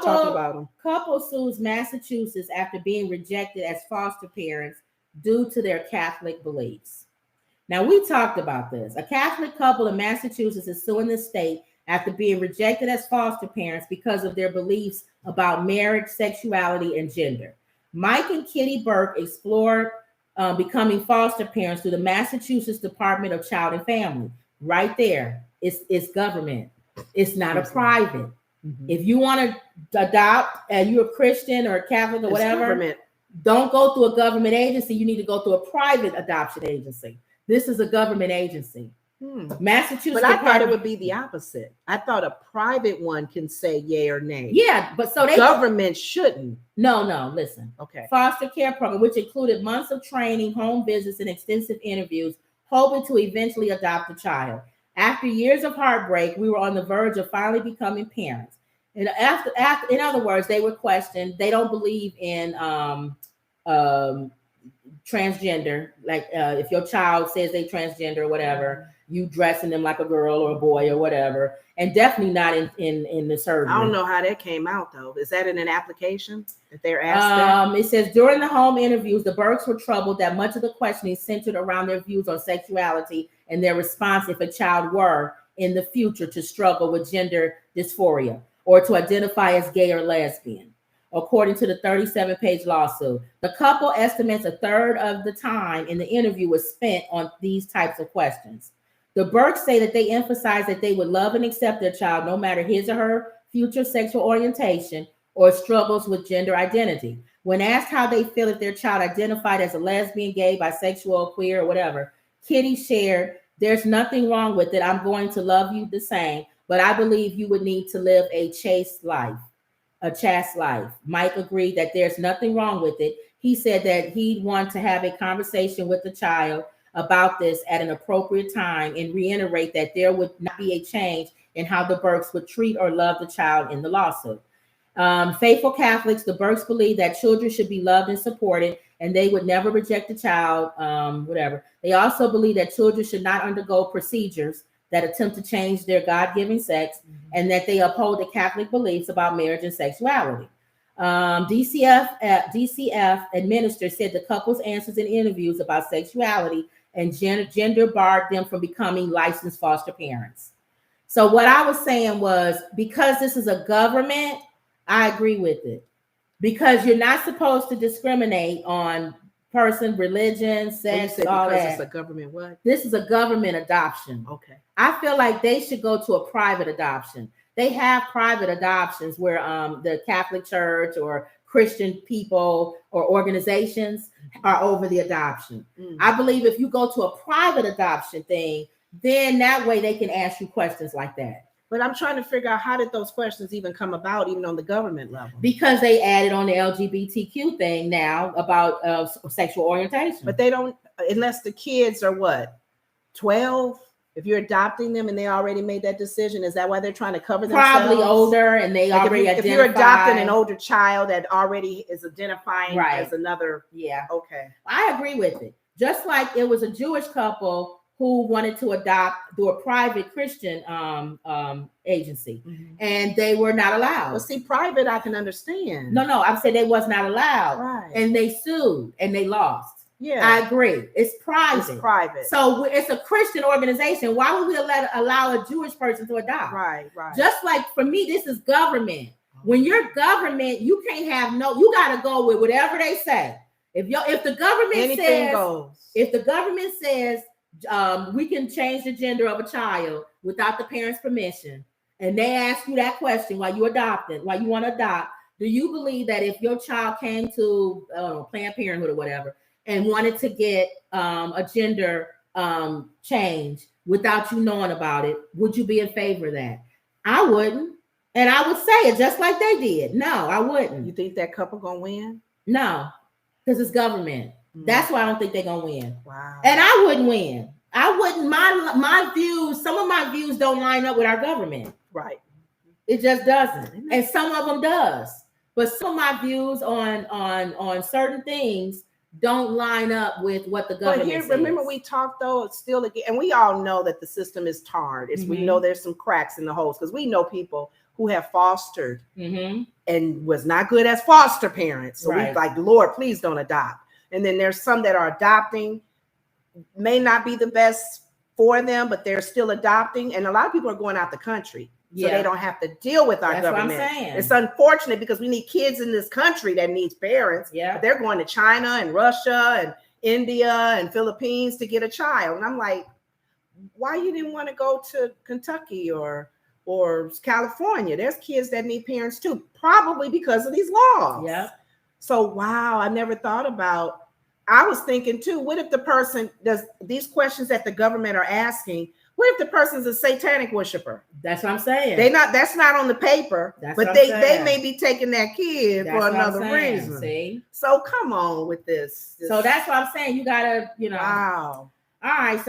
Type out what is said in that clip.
talking about them. Couple sues Massachusetts after being rejected as foster parents due to their Catholic beliefs. Now, we talked about this. A Catholic couple in Massachusetts is suing the state after being rejected as foster parents because of their beliefs about marriage, sexuality, and gender. Mike and Kitty Burke explored becoming foster parents through the Massachusetts Department of Child and Family. Right there, it's government. It's not a private. Mm-hmm. If you want to adopt and you're a Christian or a Catholic or whatever, don't go through a government agency. You need to go through a private adoption agency. This is a government agency. Massachusetts. But I thought it would be the opposite. I thought a private one can say yay or nay. Yeah, but so they government shouldn't. No, listen. Okay. Foster care program, which included months of training, home visits, and extensive interviews, hoping to eventually adopt a child. After years of heartbreak, we were on the verge of finally becoming parents. And after, in other words, they were questioned. They don't believe in transgender. Like if your child says they transgender or whatever, you dressing them like a girl or a boy or whatever, and definitely not in the surgery. I don't know how that came out though. Is that in an application that they're asked? It says during the home interviews, the Burkes were troubled that much of the questioning centered around their views on sexuality and their response if a child were in the future to struggle with gender dysphoria or to identify as gay or lesbian. According to the 37-page lawsuit, the couple estimates a third of the time in the interview was spent on these types of questions. The Burkes say that they emphasize that they would love and accept their child no matter his or her future sexual orientation or struggles with gender identity. When asked how they feel if their child identified as a lesbian, gay, bisexual, queer, or whatever, Kitty shared, "There's nothing wrong with it. I'm going to love you the same, but I believe you would need to live a chaste life. Mike agreed that there's nothing wrong with it. He said that he'd want to have a conversation with the child about this at an appropriate time and reiterate that there would not be a change in how the Burkes would treat or love the child in the lawsuit. Faithful Catholics, the Burkes believe that children should be loved and supported, and they would never reject a child, whatever. They also believe that children should not undergo procedures that attempt to change their God-given sex, and that they uphold the Catholic beliefs about marriage and sexuality. DCF administrators said the couple's answers in interviews about sexuality and gender barred them from becoming licensed foster parents. So what I was saying was, because this is a government, I agree with it. Because you're not supposed to discriminate on person, religion, sex, all that. It's a government what? This is a government adoption. Okay. I feel like they should go to a private adoption. They have private adoptions where the Catholic Church or Christian people or organizations are over the adoption. I believe if you go to a private adoption thing, then that way they can ask you questions like that. But I'm trying to figure out, how did those questions even come about, even on the government level? Because they added on the LGBTQ thing now about sexual orientation. But they don't, unless the kids are what, 12? If you're adopting them and they already made that decision, is that why they're trying to cover themselves? Probably older, and they like already if you're adopting an older child that already is identifying as another. Yeah. Okay. I agree with it. Just like it was a Jewish couple who wanted to adopt through a private Christian agency, and they were not allowed. Well, see, private, I can understand. No, I'm saying they was not allowed, right? And they sued and they lost. Yeah, I agree. It's private. It's private. So it's a Christian organization. Why would we allow a Jewish person to adopt? Right. Just like for me, this is government. When you're government, you can't have you got to go with whatever they say. If the government anything goes. If the government says we can change the gender of a child without the parents' permission, and they ask you that question while you want to adopt, do you believe that if your child came to Planned Parenthood or whatever and wanted to get a gender change without you knowing about it, would you be in favor of that? I wouldn't. And I would say it just like they did. No, I wouldn't. You think that couple gonna win? No, because it's government. That's why I don't think they're gonna win. Wow. And I wouldn't win. I wouldn't. My views, some of my views don't line up with our government. Right. It just doesn't. And some of them does. But some of my views on certain things don't line up with what the government says. Remember we talked though, still again, and we all know that the system is tarred. We know there's some cracks in the holes, because we know people who have fostered Mm-hmm. and was not good as foster parents. So Right. we like, Lord, please don't adopt. And then there's some that are adopting, may not be the best for them, but they're still adopting. And a lot of people are going out the country. So they don't have to deal with our That's government. what I'm saying. It's unfortunate because we need kids in this country that needs parents. Yeah. But they're going to China and Russia and India and Philippines to get a child. And I'm like, why you didn't want to go to Kentucky or California? There's kids that need parents too, probably because of these laws. Yeah. So wow, I never thought about. I was thinking too, what if the person does these questions that the government are asking? What if the person's a satanic worshiper? That's what I'm saying. That's not on the paper, That's but they may be taking that kid for another reason. See? So come on with this. So that's what I'm saying. You gotta, Wow. All right. So